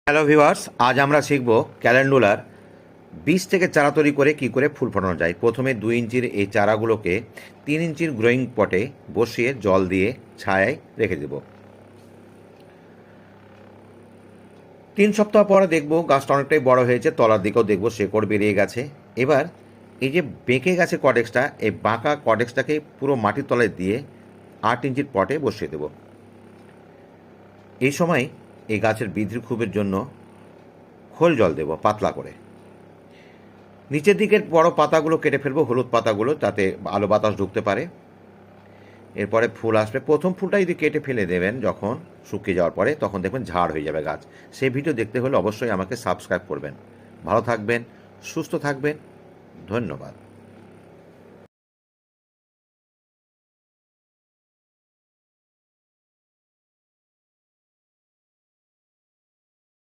Hello viewers, আজ আমরা শিখব ক্যালেন্ডুলার বীজ থেকে চারা তৈরি করে কি করে ফুল ফোটানো যায়। প্রথমে 2 ইঞ্চির এই চারাগুলোকে 3 ইঞ্চির গ্রোয়িং পটে বসিয়ে জল দিয়ে ছায়ায় রেখে দেব। 3 সপ্তাহ পরে দেখব গাছটা অনেকটাই বড় হয়েছে, তলার দিকেও দেখব শেকড় বেরিয়ে গেছে। এবার এই যে বেঁকে গেছে কডেক্সটা, এই বাঁকা কডেক্সটাকে পুরো মাটির তলায় দিয়ে 8 ইঞ্চির পটে বসিয়ে দেব। এই সময় এই গাছের বৃদ্ধির খুবের জন্য খোল জল দেব পাতলা করে। নিচের দিকের বড় পাতাগুলো কেটে ফেলবো, হলুদ পাতাগুলো, তাতে আলো বাতাস ঢুকতে পারে। এরপরে ফুল আসবে। প্রথম ফুলটা যদি কেটে ফেলে দেবেন যখন শুকিয়ে যাওয়ার পরে, তখন দেখবেন ঝাড় হয়ে যাবে গাছ। সেই ভিডিও দেখতে হলে অবশ্যই আমাকে সাবস্ক্রাইব করবেন। ভালো থাকবেন, সুস্থ থাকবেন। ধন্যবাদ।